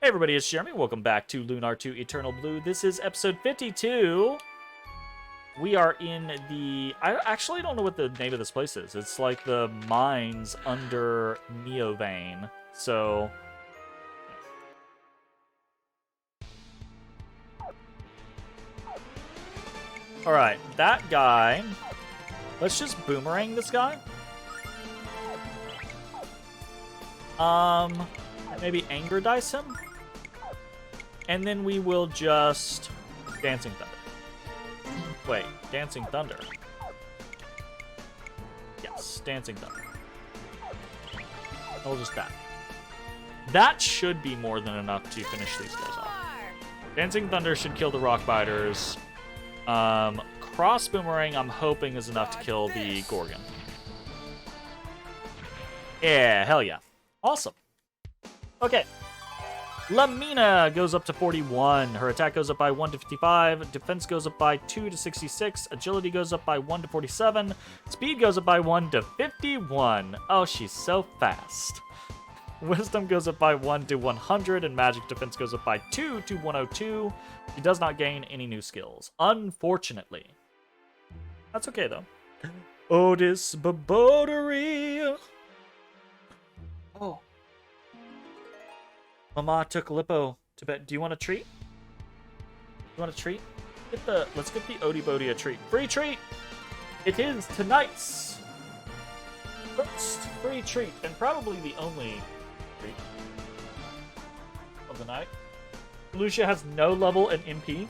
Hey everybody, it's Jeremy. Welcome back to Lunar 2 Eternal Blue. This is episode 52. We are in the... I actually don't know what the name of this place is. It's like the mines under Neovane. So... Alright, that guy... Let's just boomerang this guy. Maybe anger dice him? And then we will just... Dancing Thunder. Wait, Dancing Thunder. Yes, Dancing Thunder. We'll just that. That should be more than enough to finish these guys off. Dancing Thunder should kill the Rock Biters. Cross Boomerang, I'm hoping, is enough to kill the Gorgon. Yeah, hell yeah. Awesome. Okay. Lamina goes up to 41. Her attack goes up by 1 to 55. Defense goes up by 2 to 66. Agility goes up by 1 to 47. Speed goes up by 1 to 51. Oh, she's so fast. Wisdom goes up by 1 to 100. And magic defense goes up by 2 to 102. She does not gain any new skills, unfortunately. That's okay, though. Otis Babotery. Oh. Mama took Lippo to bed. Do you want a treat? You want a treat? Let's get the Odie Bodie a treat. Free treat! It is tonight's first free treat, and probably the only treat of the night. Lucia has no level in MP.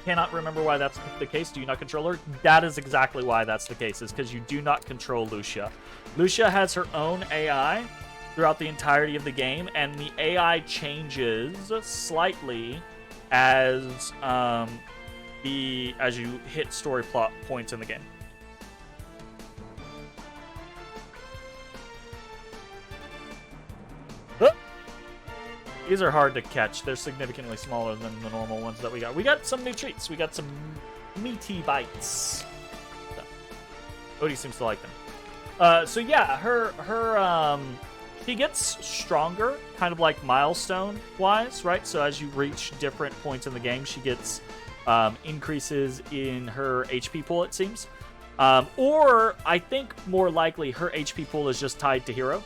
Cannot remember why that's the case. Do you not control her? That is exactly why that's the case, is because you do not control Lucia. Lucia has her own AI throughout the entirety of the game, and the AI changes slightly as you hit story plot points in the game. These are hard to catch. They're significantly smaller than the normal ones that we got. We got some new treats. We got some meaty bites. So, Odie seems to like them. So yeah, she gets stronger, kind of like milestone-wise, right? So as you reach different points in the game, she gets increases in her HP pool, it seems. Or, I think more likely, her HP pool is just tied to hero.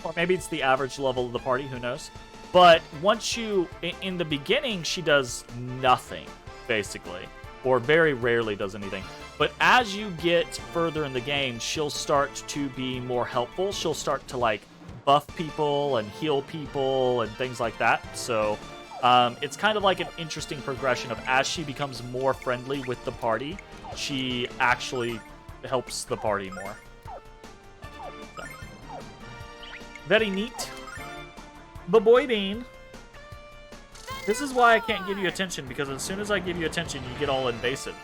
Or maybe it's the average level of the party, who knows. But once in the beginning, she does nothing, basically. Or very rarely does anything. But as you get further in the game, she'll start to be more helpful. She'll start to, like, buff people and heal people and things like that. So it's kind of like an interesting progression of as she becomes more friendly with the party, she actually helps the party more. So. Very neat. The boy bean. This is why I can't give you attention, because as soon as I give you attention, you get all invasive.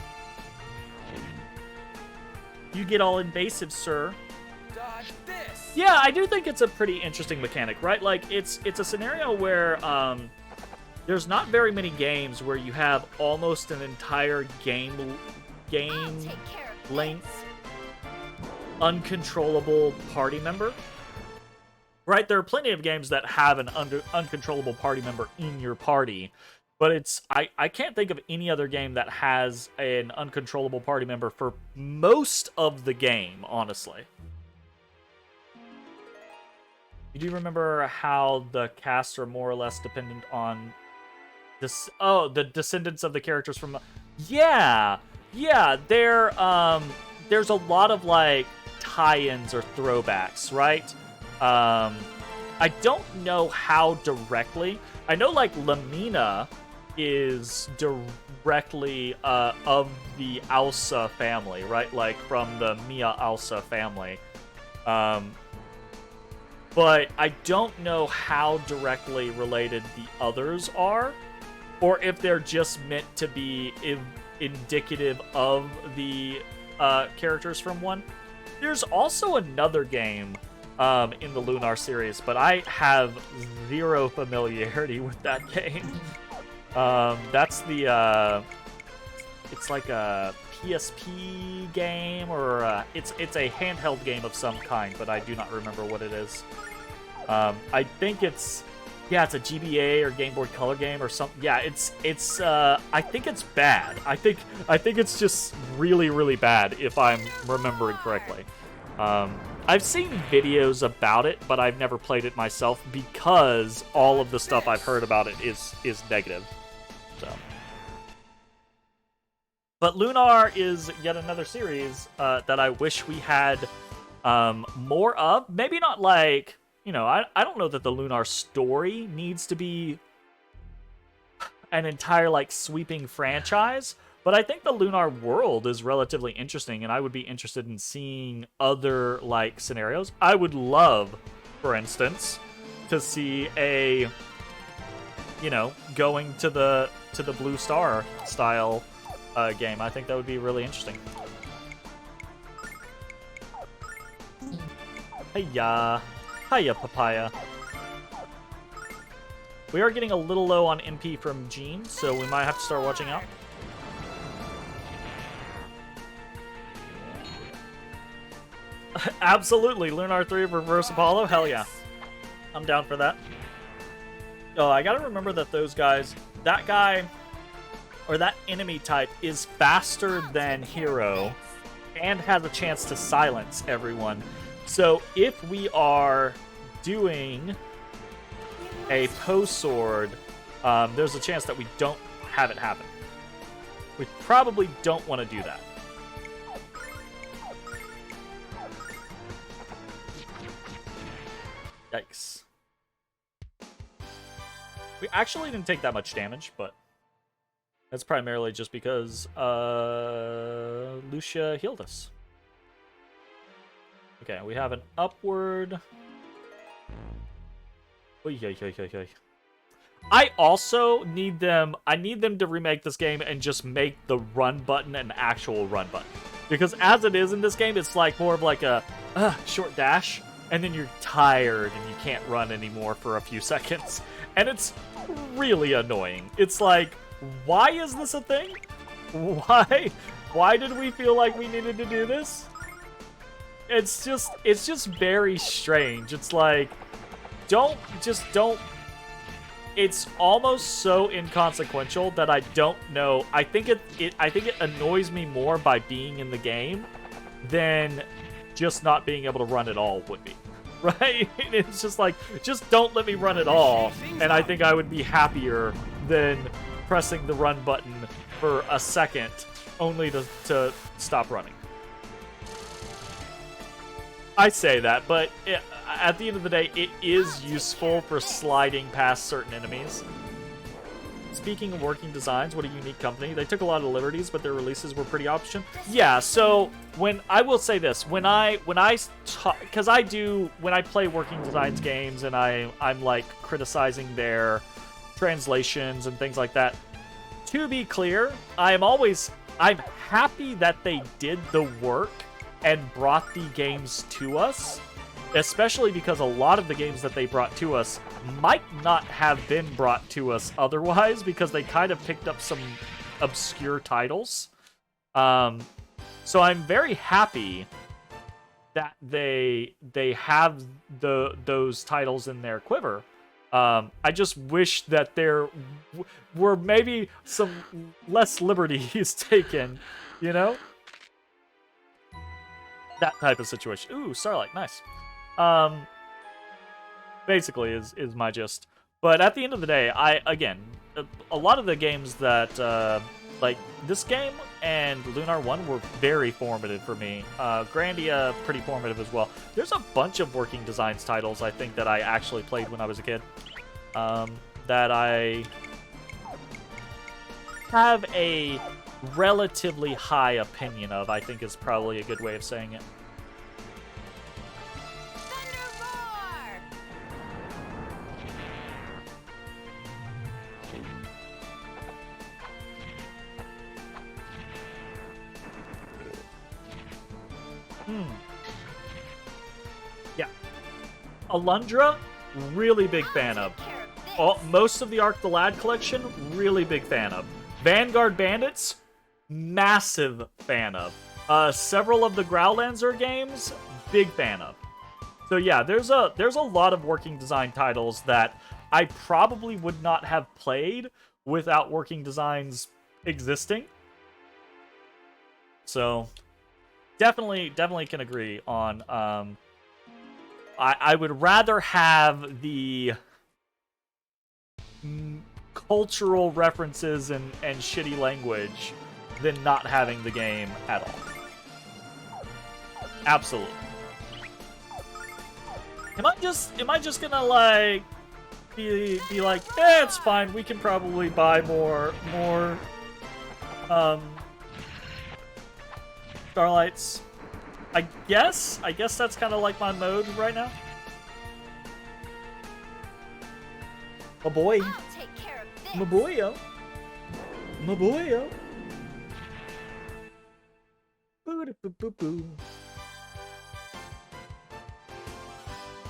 You get all invasive, sir. Dodge this. Yeah, I do think it's a pretty interesting mechanic, right? Like, it's a scenario where there's not very many games where you have almost an entire game length uncontrollable party member. Right? There are plenty of games that have an uncontrollable party member in your party, but I can't think of any other game that has an uncontrollable party member for most of the game, honestly. You do remember how the casts are more or less dependent on this? Oh, the descendants of the characters from. Yeah, there's a lot of like tie-ins or throwbacks, right? I don't know how directly. I know, like, Lamina is directly of the Alsa family, right? Like, from the Mia Alsa family. But I don't know how directly related the others are, or if they're just meant to be indicative of the characters from one. There's also another game in the Lunar series, but I have zero familiarity with that game. That's the it's like a PSP game, or it's a handheld game of some kind, but I do not remember what it is. I think it's a GBA or Game Boy Color game or something. Yeah, it's I think it's bad. I think it's just really, really bad if I'm remembering correctly. I've seen videos about it, but I've never played it myself because all of the stuff I've heard about it is negative. So, but Lunar is yet another series that I wish we had more of. Maybe not like, I don't know that the Lunar story needs to be an entire like sweeping franchise, but I think the Lunar world is relatively interesting, and I would be interested in seeing other like scenarios. I would love, for instance, to see a going to the Blue Star style game. I think that would be really interesting. Hiya, papaya. We are getting a little low on MP from Gene, so we might have to start watching out. Absolutely, Lunar 3 Reverse Apollo, hell yeah. I'm down for that. Oh, I gotta remember that those guys, that guy, or that enemy type is faster than Hero and has a chance to silence everyone. So if we are doing a post sword, there's a chance that we don't have it happen. We probably don't want to do that. Yikes. We actually didn't take that much damage, but that's primarily just because Lucia healed us. Okay, we have an upward. Oy, oy, oy, oy, oy. I also need them. I need them to remake this game and just make the run button an actual run button, because as it is in this game, it's like more of like a short dash, and then you're tired and you can't run anymore for a few seconds, and it's really annoying. It's like, why is this a thing? Why did we feel like we needed to do this? It's just very strange. It's like, don't. It's almost so inconsequential that I don't know. I think it annoys me more by being in the game than just not being able to run at all would be. Right? It's just like, just don't let me run at all, and I think I would be happier than pressing the run button for a second only to stop running. I say that, but at the end of the day, it is useful for sliding past certain enemies. Speaking of working designs, what a unique company. They took a lot of liberties, but their releases were pretty option. Yeah, so when I will say this, when I play working designs games and I'm like criticizing their translations and things like that. To be clear, I'm happy that they did the work and brought the games to us, especially because a lot of the games that they brought to us might not have been brought to us otherwise, because they kind of picked up some obscure titles. So I'm very happy that they have those titles in their quiver. I just wish that there were maybe some less liberties taken, That type of situation. Ooh, Starlight, nice. Basically is my gist. But at the end of the day, a lot of the games that, like this game and Lunar 1 were very formative for me. Grandia, pretty formative as well. There's a bunch of working designs titles, I think, that I actually played when I was a kid. That I have a relatively high opinion of, I think is probably a good way of saying it. Yeah. Alundra, really big fan of. Most of the Arc the Lad collection, really big fan of. Vanguard Bandits, massive fan of. Several of the Growlancer games, big fan of. So yeah, there's a lot of working design titles that I probably would not have played without working designs existing. So definitely can agree on I would rather have the cultural references and shitty language than not having the game at all. Absolutely. Am I just gonna like be like, it's fine, we can probably buy more Starlights? I guess that's kind of like my mode right now. My boy. I'll take care of this. My boyo. My boyo. Boo-da-boo-boo-boo.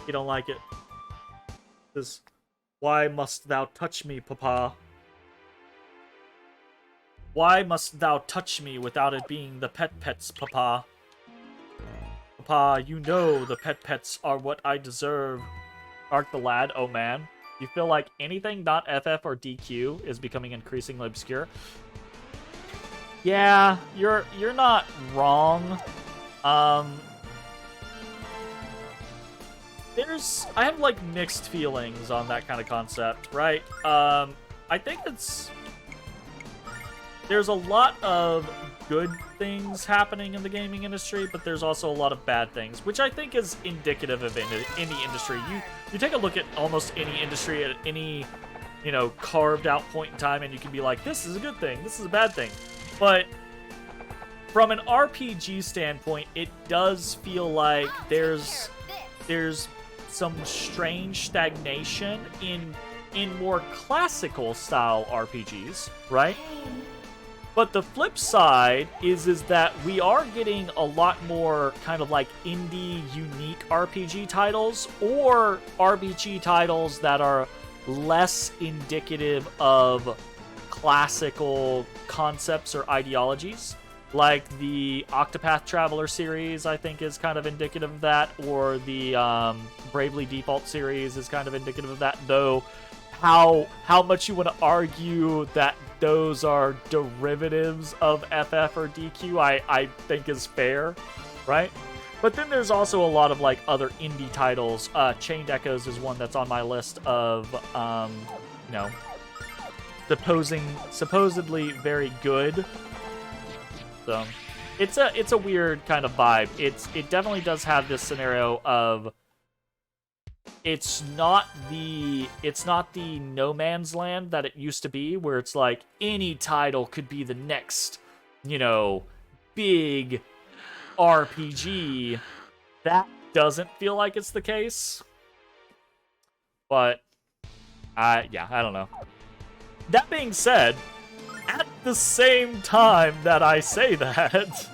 You don't like it. Says, why must thou touch me, Papa? Why must thou touch me without it being the pets, Papa? Papa, you know the pets are what I deserve. Arc the lad, oh man. You feel like anything not FF or DQ is becoming increasingly obscure? Yeah, you're not wrong. I have like mixed feelings on that kind of concept, right? I think there's a lot of good things happening in the gaming industry, but there's also a lot of bad things, which I think is indicative of any industry. You take a look at almost any industry at any, carved out point in time, and you can be like, this is a good thing, this is a bad thing. But from an RPG standpoint, it does feel like there's some strange stagnation in more classical style RPGs, right? But the flip side is that we are getting a lot more kind of like indie unique RPG titles, or RPG titles that are less indicative of classical concepts or ideologies. Like the Octopath Traveler series, I think, is kind of indicative of that, or the Bravely Default series is kind of indicative of that, though how much you want to argue that those are derivatives of FF or DQ, I think is fair, right? But then there's also a lot of like other indie titles. Chained Echoes is one that's on my list of, supposedly very good. So it's a weird kind of vibe. It definitely does have this scenario of it's not the no man's land that it used to be, where it's like any title could be the next, big RPG. That doesn't feel like it's the case. But I don't know. That being said, at the same time that I say that,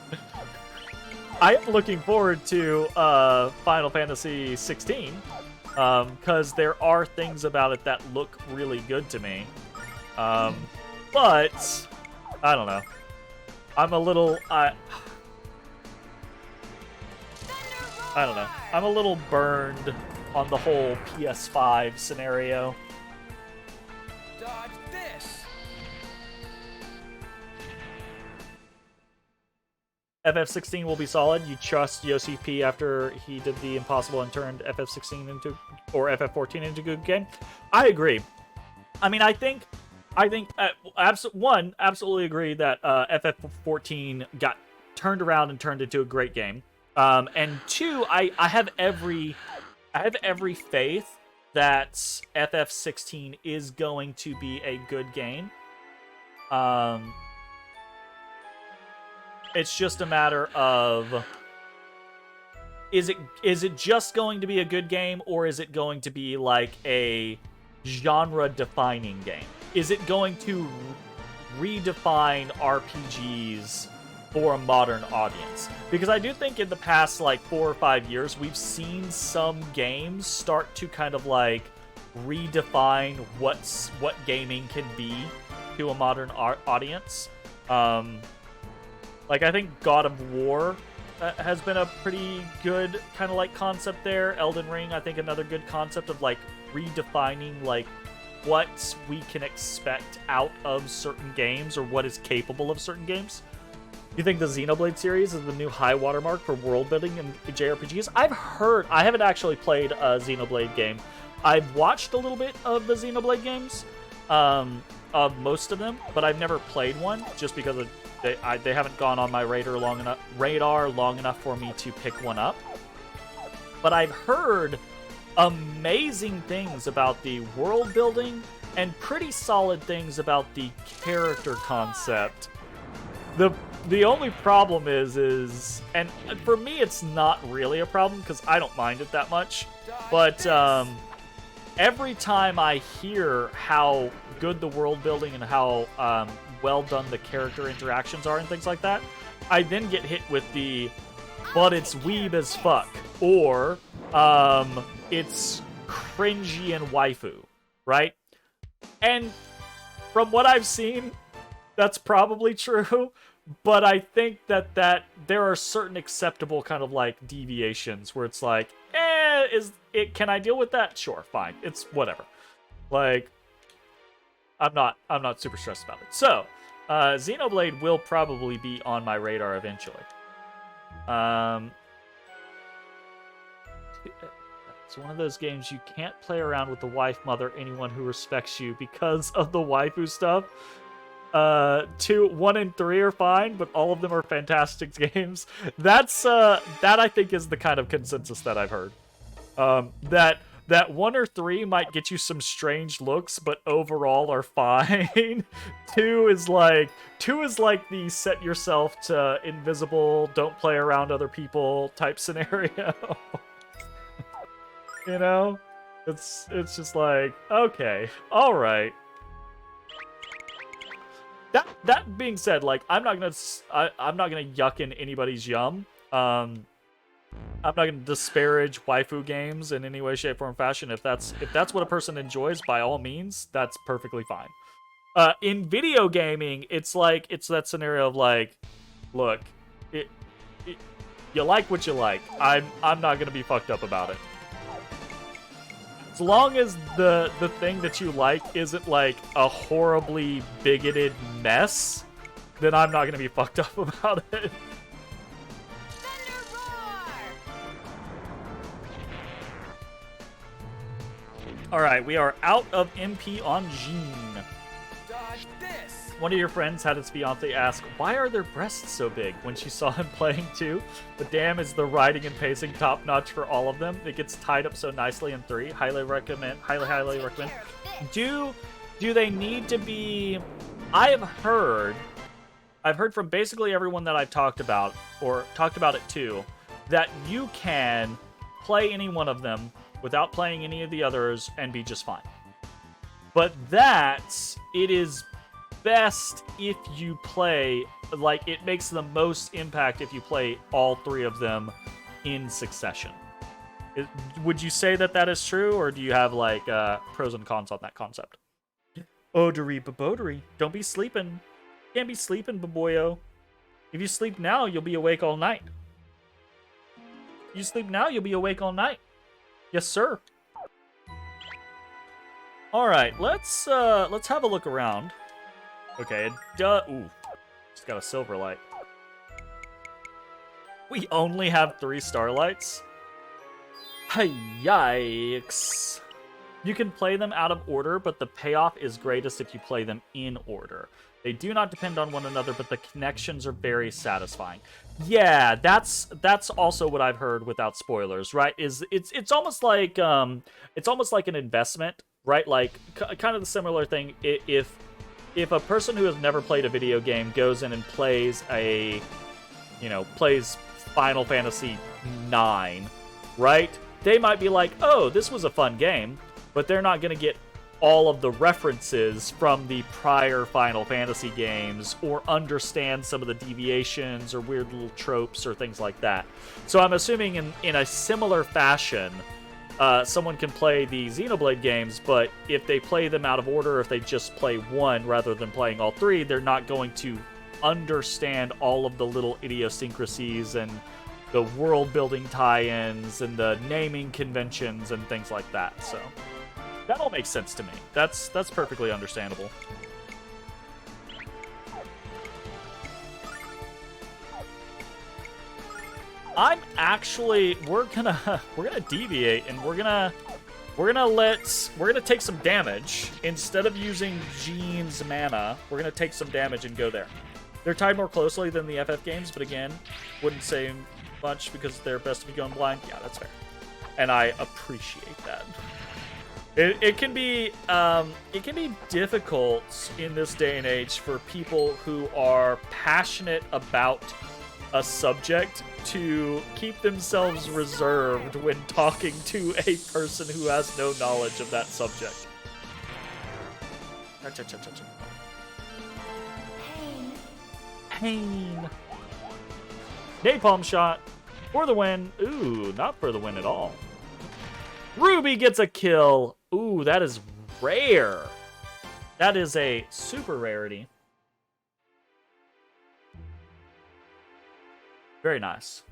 I am looking forward to Final Fantasy 16. Because there are things about it that look really good to me. But I don't know. I'm a little I don't know. I'm a little burned on the whole PS5 scenario. Dodge this. FF16 will be solid. You trust Yossi P after he did the impossible and turned FF16 into, or FF14 into a good game? I agree. I mean, I think absolutely agree that FF14 got turned around and turned into a great game. And two, I have every faith that FF16 is going to be a good game. It's just a matter of, is it just going to be a good game, or is it going to be like a genre-defining game? Is it going to redefine RPGs for a modern audience? Because I do think in the past, like, 4 or 5 years, we've seen some games start to kind of, like, redefine what gaming can be to a modern audience. Like, I think God of War has been a pretty good kind of like concept there. Elden Ring, I think another good concept of like redefining like what we can expect out of certain games or what is capable of certain games. You think the Xenoblade series is the new high watermark for world building in JRPGs? I've heard, I haven't actually played a Xenoblade game. I've watched a little bit of the Xenoblade games, of most of them, but I've never played one just because they haven't gone on my radar long enough for me to pick one up. But I've heard amazing things about the world building and pretty solid things about the character concept. The only problem is, and for me it's not really a problem because I don't mind it that much, but every time I hear how good the world building and how well done the character interactions are and things like that, I then get hit with the, but it's weeb as fuck, or it's cringy and waifu, right? And from what I've seen, that's probably true, but I think that there are certain acceptable kind of like deviations where it's like, can I deal with that? Sure, fine. It's whatever. Like, I'm not super stressed about it. So, Xenoblade will probably be on my radar eventually. It's one of those games you can't play around with the wife, mother, anyone who respects you because of the waifu stuff. 2, 1, and 3 are fine, but all of them are fantastic games. That's that I think is the kind of consensus that I've heard. That 1 or 3 might get you some strange looks, but overall are fine. 2 is like the set yourself to invisible, don't play around other people type scenario. You know? It's just like, okay, all right. That being said, like, I'm not gonna yuck in anybody's yum. I'm not gonna disparage waifu games in any way, shape, form, fashion. If that's what a person enjoys, by all means, that's perfectly fine. In video gaming, it's that scenario of like, look, you like what you like. I'm not gonna be fucked up about it. As long as the thing that you like isn't like a horribly bigoted mess, then I'm not gonna be fucked up about it. Alright, we are out of MP on Jean. Dodge this. One of your friends had his fiance ask, why are their breasts so big when she saw him playing too? But damn, is the writing and pacing top notch for all of them. It gets tied up so nicely in 3. Highly recommend. Highly recommend. Do they need to be... I've heard from basically everyone that I've talked about, or talked about it too, that you can play any one of them without playing any of the others and be just fine. But it is best if you play, like, it makes the most impact if you play all 3 of them in succession. Would you say that is true, or do you have, like, pros and cons on that concept? Odory babodery. Don't be sleeping. Can't be sleeping, baboyo. If you sleep now, you'll be awake all night. You sleep now, you'll be awake all night. Yes, sir. Alright, let's have a look around. Okay, ooh, just got a silver light. We only have 3 starlights? Yikes. You can play them out of order, but the payoff is greatest if you play them in order. They do not depend on one another, but the connections are very satisfying. Yeah, that's also what I've heard without spoilers, right? It's almost like an investment, right? Like kind of the similar thing. If a person who has never played a video game goes in and plays plays Final Fantasy IX, right? They might be like, oh, this was a fun game, but they're not going to get all of the references from the prior Final Fantasy games or understand some of the deviations or weird little tropes or things like that. So I'm assuming in a similar fashion, someone can play the Xenoblade games, but if they play them out of order, if they just play one rather than playing all 3, they're not going to understand all of the little idiosyncrasies and the world building tie-ins and the naming conventions and things like that. So that all makes sense to me. That's perfectly understandable. I'm actually we're gonna deviate and we're gonna take some damage instead of using Jean's mana. We're gonna take some damage and go there. They're tied more closely than the FF games, but again, wouldn't say much because they're best if you going blind. Yeah, that's fair, and I appreciate that. It can be difficult in this day and age for people who are passionate about a subject to keep themselves reserved when talking to a person who has no knowledge of that subject. Pain. Napalm shot for the win. Ooh, not for the win at all. Ruby gets a kill. Ooh, that is rare. That is a super rarity. Very nice.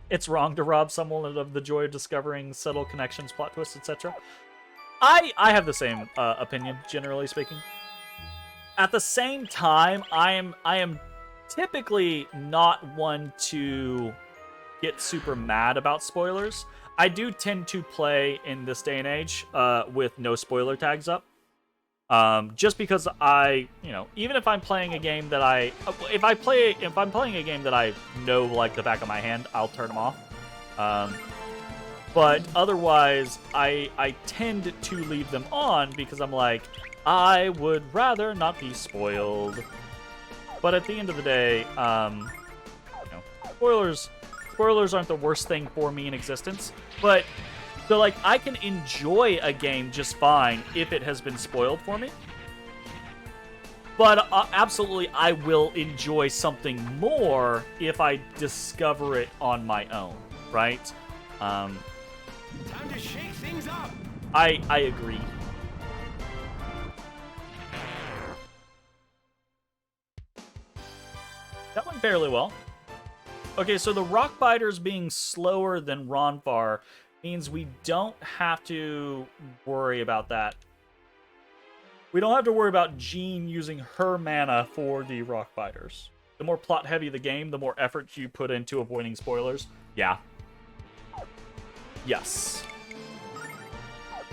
It's wrong to rob someone of the joy of discovering subtle connections, plot twists, etc. I have the same opinion, generally speaking. At the same time, I am typically not one to get super mad about spoilers. I do tend to play in this day and age with no spoiler tags up. Just because even if I'm playing a game that if I'm playing a game that I know like the back of my hand, I'll turn them off. But otherwise, I tend to leave them on because I'm like, I would rather not be spoiled. But at the end of the day, spoilers aren't the worst thing for me in existence. But so, like, I can enjoy a game just fine if it has been spoiled for me. But absolutely, I will enjoy something more if I discover it on my own, right? Time to shake things up. I agree. That went fairly well. Okay, so the Rock Biters being slower than Ronfar means we don't have to worry about that. We don't have to worry about Jean using her mana for the Rock Biters. The more plot heavy the game, the more effort you put into avoiding spoilers. Yeah. Yes.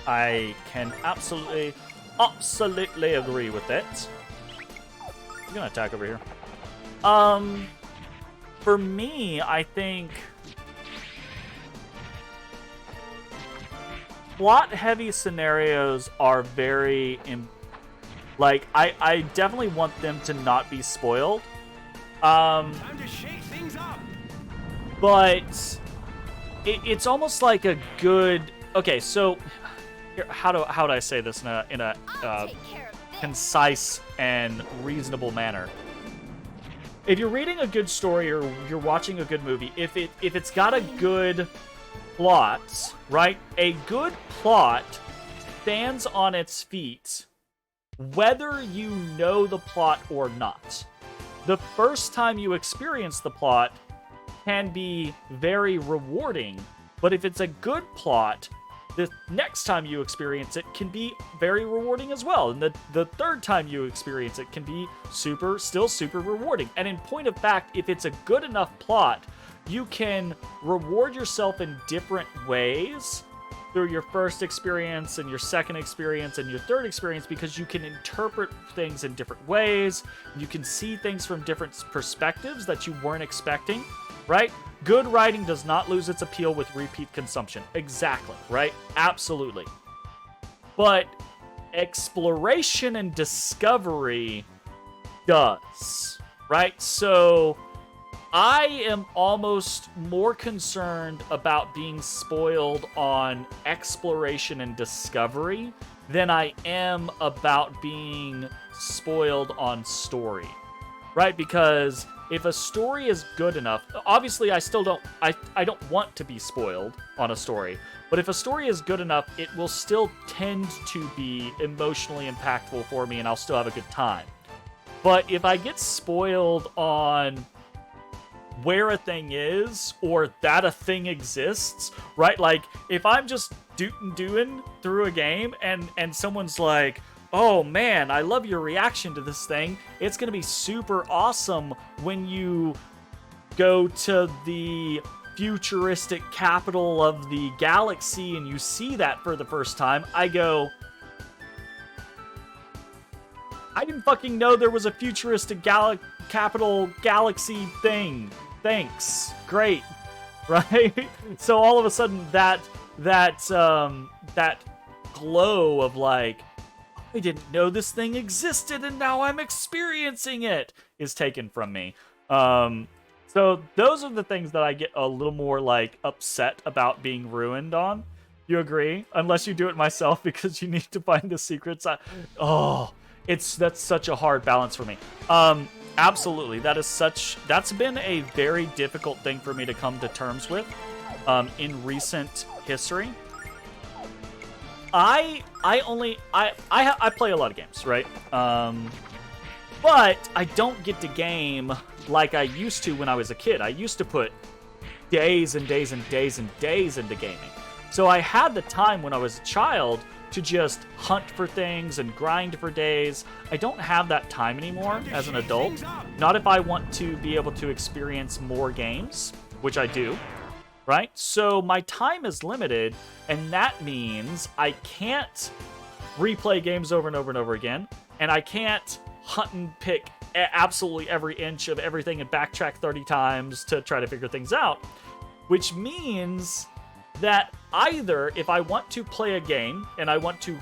I can absolutely agree with that. I'm gonna attack over here. For me, I think plot-heavy scenarios are very, I definitely want them to not be spoiled. Time to shake things up. But it's almost like a good. Okay, so here, how do I say this in a concise and reasonable manner? If you're reading a good story or you're watching a good movie, if it's got a good plot, right? A good plot stands on its feet whether you know the plot or not. The first time you experience the plot can be very rewarding, but if it's a good plot, the next time you experience it can be very rewarding as well. And the third time you experience it can be still super rewarding. And in point of fact, if it's a good enough plot, you can reward yourself in different ways through your first experience and your second experience and your third experience, because you can interpret things in different ways. You can see things from different perspectives that you weren't expecting, right? Good writing does not lose its appeal with repeat consumption. Exactly, right? Absolutely. But exploration and discovery does, right? So I am almost more concerned about being spoiled on exploration and discovery than I am about being spoiled on story, right? Because if a story is good enough, obviously I don't want to be spoiled on a story, but if a story is good enough, it will still tend to be emotionally impactful for me and I'll still have a good time. But if I get spoiled on where a thing is or that a thing exists, right? Like if I'm just doing through a game and someone's like, oh man, I love your reaction to this thing. It's gonna be super awesome when you go to the futuristic capital of the galaxy and you see that for the first time. I go, I didn't fucking know there was a futuristic capital galaxy thing. Thanks. Great. Right? So all of a sudden that glow of like, I didn't know this thing existed and now I'm experiencing it is taken from me. So those are the things that I get a little more like upset about being ruined on. You agree? Unless you do it myself because you need to find the secrets. That's such a hard balance for me. Absolutely. That's been a very difficult thing for me to come to terms with in recent history. I play a lot of games, right? But I don't get to game like I used to when I was a kid. I used to put days and days and days and days into gaming. So I had the time when I was a child to just hunt for things and grind for days. I don't have that time anymore as an adult. Not if I want to be able to experience more games, which I do, right? So my time is limited, and that means I can't replay games over and over and over again, and I can't hunt and pick absolutely every inch of everything and backtrack 30 times to try to figure things out, which means that either if I want to play a game and I want to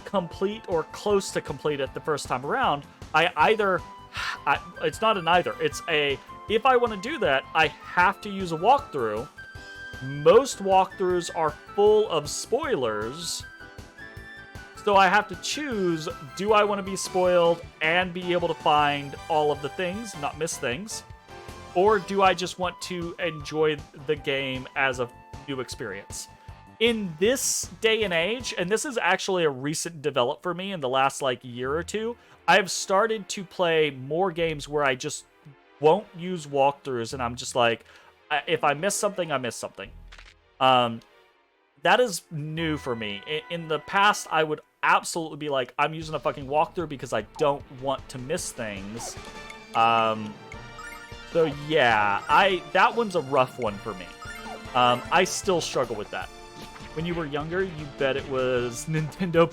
complete or close to complete it the first time around, it's not an either, it's a, if I want to do that, I have to use a walkthrough. Most walkthroughs are full of spoilers, so I have to choose, do I want to be spoiled and be able to find all of the things, not miss things, or do I just want to enjoy the game as a new experience? In this day and age, and this is actually a recent develop for me in the last like year or two, I've started to play more games where I just won't use walkthroughs, and I'm just like, if I miss something, I miss something. That is new for me. In the past, I would absolutely be like, I'm using a fucking walkthrough because I don't want to miss things. So yeah, that one's a rough one for me. I still struggle with that. When you were younger, you bet it was Nintendo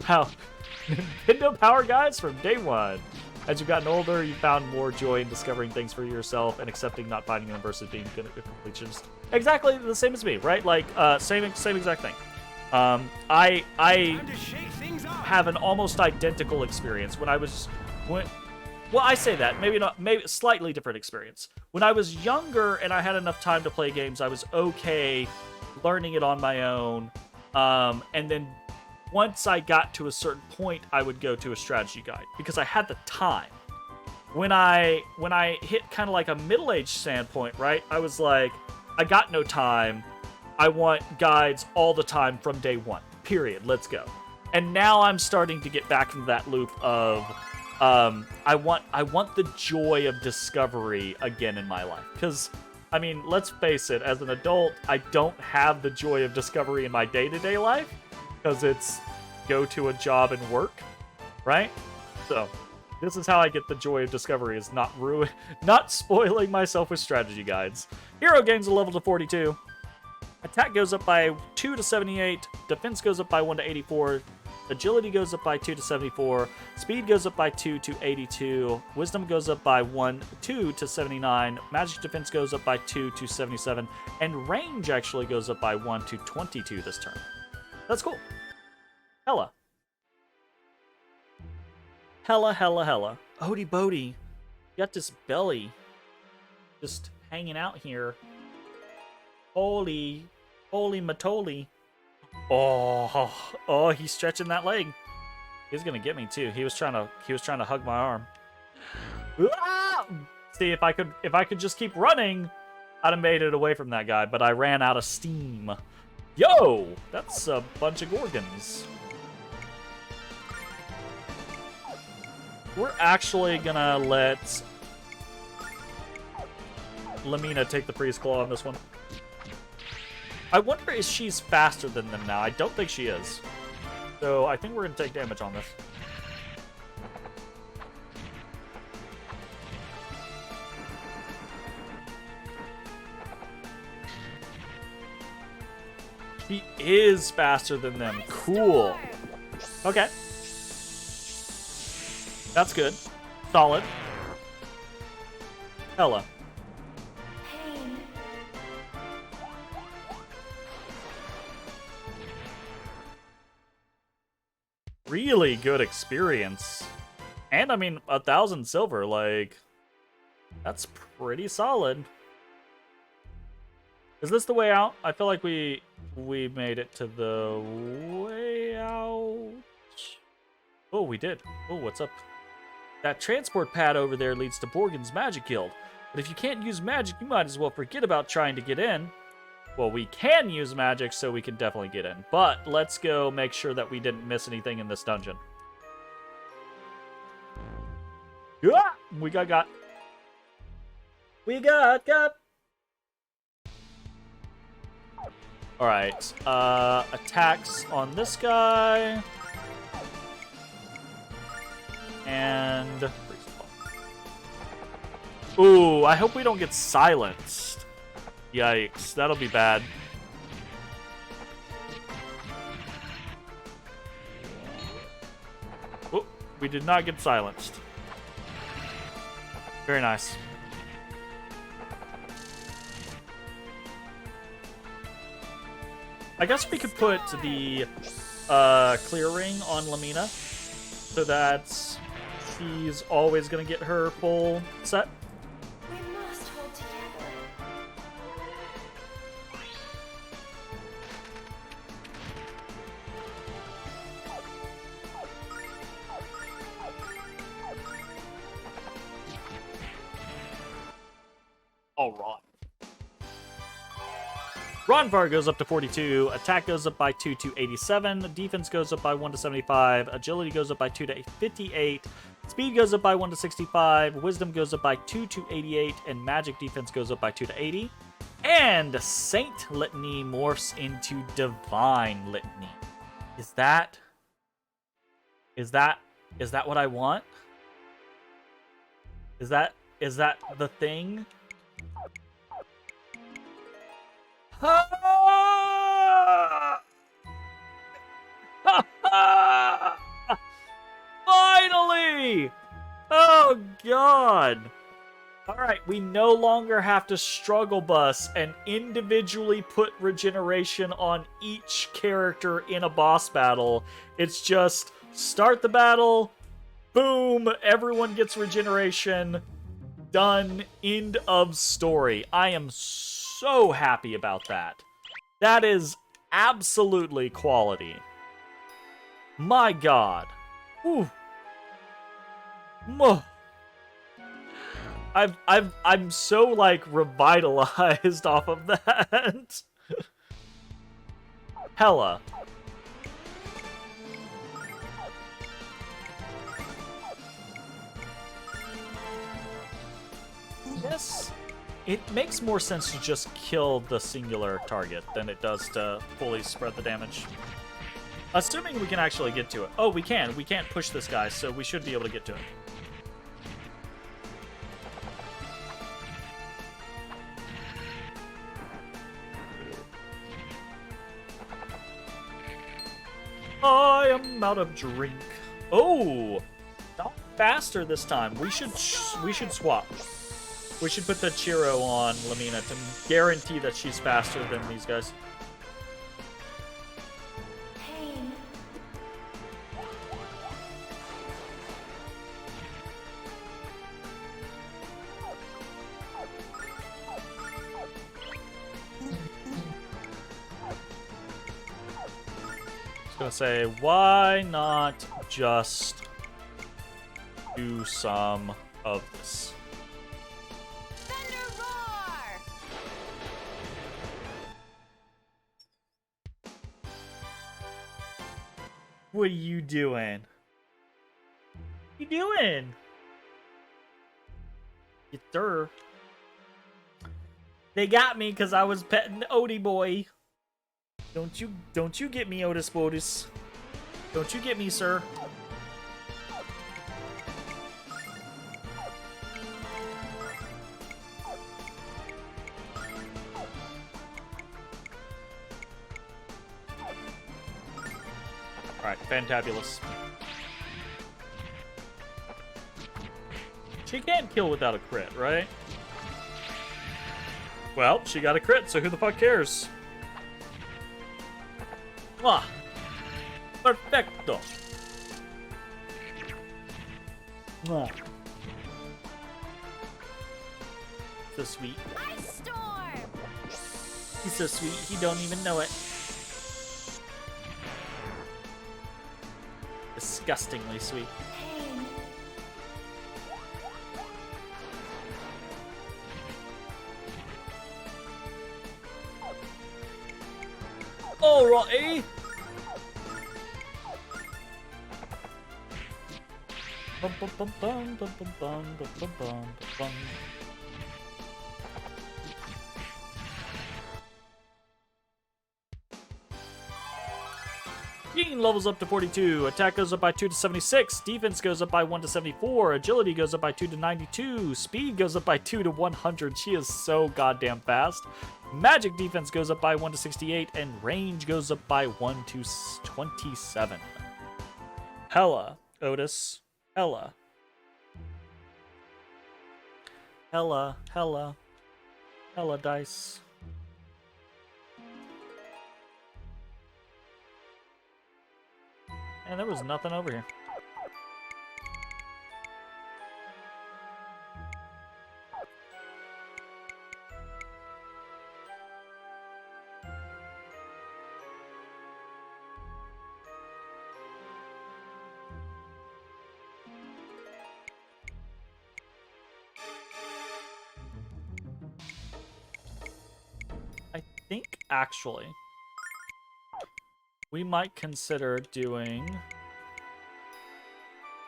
Power Guides from day one. As you've gotten older, you found more joy in discovering things for yourself and accepting not finding them versus being good at completions. Exactly the same as me, right? Like, same exact thing. I have an almost identical experience well, I say that, maybe slightly different experience. When I was younger and I had enough time to play games, I was okay learning it on my own. And then once I got to a certain point, I would go to a strategy guide because I had the time. When I hit kind of like a middle-aged standpoint, right? I was like, I got no time. I want guides all the time from day one. Period. Let's go. And now I'm starting to get back into that loop of I want the joy of discovery again in my life. Because, I mean, let's face it, as an adult, I don't have the joy of discovery in my day-to-day life. Because it's go to a job and work, right? So this is how I get the joy of discovery, is not spoiling myself with strategy guides. Hero gains a level to 42. Attack goes up by 2 to 78. Defense goes up by 1 to 84. Agility goes up by 2 to 74. Speed goes up by 2 to 82. Wisdom goes up by 2 to 79. Magic defense goes up by 2 to 77. And range actually goes up by 1 to 22 this turn. That's cool. Hella. Odie Bodie. You got this belly just hanging out here. Holy matoli. Oh, he's stretching that leg. He's gonna get me too. He was trying to hug my arm. Ah! See, if I could just keep running, I'd have made it away from that guy, but I ran out of steam. Yo! That's a bunch of Gorgons. We're actually gonna let Lamina take the Freeze Claw on this one. I wonder if she's faster than them now. I don't think she is. So I think we're gonna take damage on this. She is faster than them. Cool. Okay. That's good. Solid. Hella. Really good experience. And I mean, 1,000 silver, like, that's pretty solid. Is this the way out? I feel like we made it to the way out. Oh, we did. Oh, what's up? That transport pad over there leads to Borgen's Magic Guild. But if you can't use magic, you might as well forget about trying to get in. Well, we can use magic, so we can definitely get in. But let's go make sure that we didn't miss anything in this dungeon. Ah! We got. We got. Alright. Attacks on this guy. And... Ooh, I hope we don't get silenced. Yikes, that'll be bad. Oh, we did not get silenced. Very nice. I guess we could put the clear ring on Lamina so that she's always going to get her full set. We must hold together. All right. Ronvar goes up to 42, attack goes up by 2 to 87, defense goes up by 1 to 75, agility goes up by 2 to 58, speed goes up by 1 to 65, wisdom goes up by 2 to 88, and magic defense goes up by 2 to 80. And Saint Litany morphs into Divine Litany. Is that what I want? Is that the thing? Finally! Oh god! Alright, we no longer have to struggle bus and individually put regeneration on each character in a boss battle. It's just start the battle, boom, everyone gets regeneration, done, end of story. I am so happy about that. That is absolutely quality. My god. Whew. I'm so like revitalized off of that. Hella. Yes. It makes more sense to just kill the singular target than it does to fully spread the damage. Assuming we can actually get to it. Oh, we can. We can't push this guy, so we should be able to get to it. I am out of drink. Oh, not faster this time. We should swap. We should put the Chiro on Lamina to guarantee that she's faster than these guys. Pain. I was gonna say, why not just do some of this? What are you doing? you doing? You stir. They got me because I was petting Odie boy. Don't you get me, Otis Botus. Don't you get me, sir. Alright, fantabulous. She can't kill without a crit, right? Well, she got a crit, so who the fuck cares? Ah, perfecto. Ah. So sweet. Ice storm. He's so sweet, he don't even know it. Disgustingly sweet. Pain. Alrighty. Bum, bum, bum, bum, bum, bum, bum, bum, bum, bum. Gene levels up to 42. Attack goes up by 2 to 76. Defense goes up by 1 to 74. Agility goes up by 2 to 92. Speed goes up by 2 to 100. She is so goddamn fast. Magic defense goes up by 1 to 68. And range goes up by 1 to 27. Hella, Otis. Hella. Hella, hella. Hella dice. And there was nothing over here. I think actually we might consider doing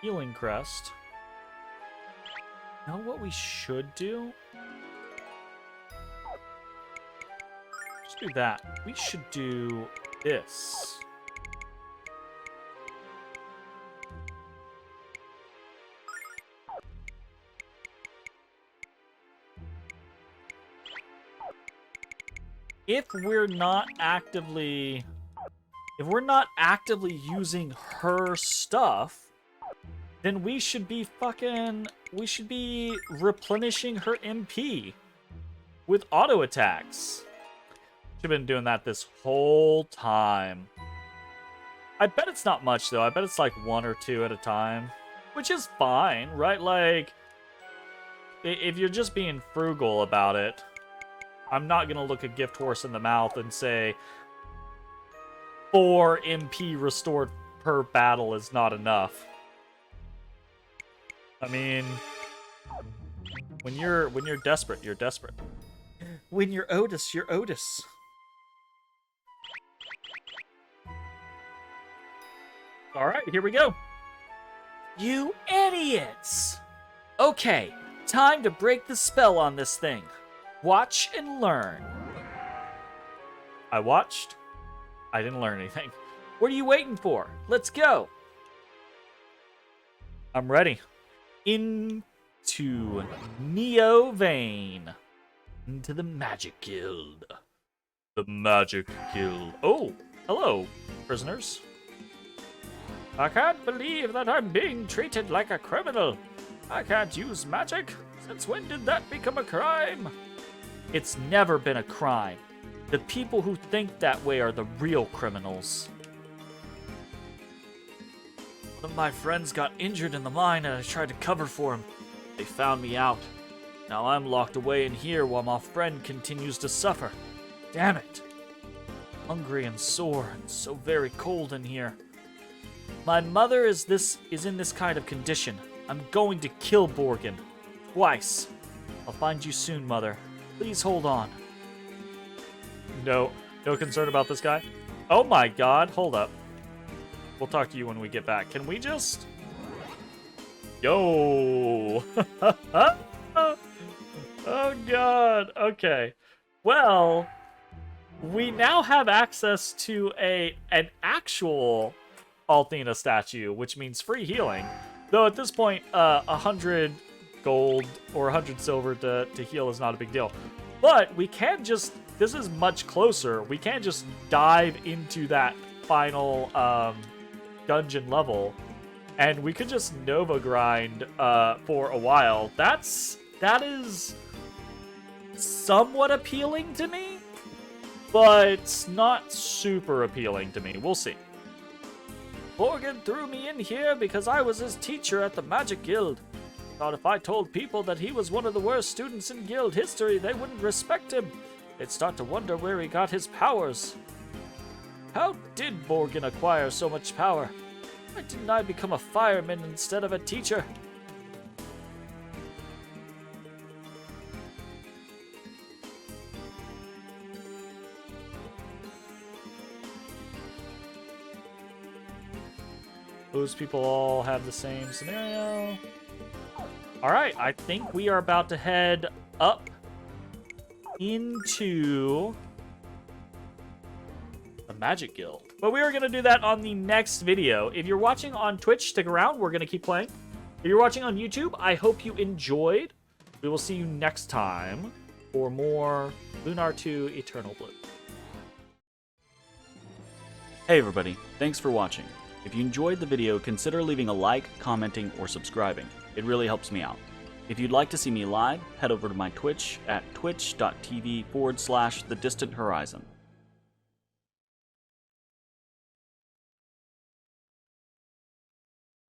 Healing Crest. You know what we should do? Let's do that. We should do this. If we're not actively using her stuff, then we should be replenishing her MP with auto attacks. Should have been doing that this whole time. I bet it's not much though. I bet it's like 1 or 2 at a time, which is fine, right? Like, if you're just being frugal about it, I'm not gonna look a gift horse in the mouth and say 4 MP restored per battle is not enough. I mean, when you're desperate, you're desperate. When you're Otis, you're Otis. All right, here we go. You idiots! Okay, time to break the spell on this thing. Watch and learn. I watched. I didn't learn anything. What are you waiting for? Let's go. I'm ready. Into Neo Vein. Into the Magic Guild. The Magic Guild. Oh, hello, prisoners. I can't believe that I'm being treated like a criminal. I can't use magic. Since when did that become a crime? It's never been a crime. The people who think that way are the real criminals. One of my friends got injured in the mine and I tried to cover for him. They found me out. Now I'm locked away in here while my friend continues to suffer. Damn it. Hungry and sore and so very cold in here. My mother is in this kind of condition. I'm going to kill Borgin. Twice. I'll find you soon, Mother. Please hold on. No concern about this guy? Oh my god, hold up. We'll talk to you when we get back. Can we just... Yo! Oh god. Okay. Well, we now have access to an actual Althena statue, which means free healing. Though at this point, 100 gold or 100 silver to heal is not a big deal. But we can just, this is much closer. We can just dive into that final dungeon level, and we could just Nova grind for a while. That is somewhat appealing to me, but not super appealing to me. We'll see. Morgan threw me in here because I was his teacher at the Magic Guild. Thought if I told people that he was one of the worst students in guild history, they wouldn't respect him. They'd start to wonder where he got his powers. How did Morgan acquire so much power? Why didn't I become a fireman instead of a teacher? Those people all have the same scenario. Alright, I think we are about to head up into the Magic Guild. But we are going to do that on the next video. If you're watching on Twitch, stick around. We're going to keep playing. If you're watching on YouTube, I hope you enjoyed. We will see you next time for more Lunar 2 Eternal Blue. Hey everybody, thanks for watching. If you enjoyed the video, consider leaving a like, commenting, or subscribing. It really helps me out. If you'd like to see me live, head over to my Twitch at twitch.tv/thedistanthorizon.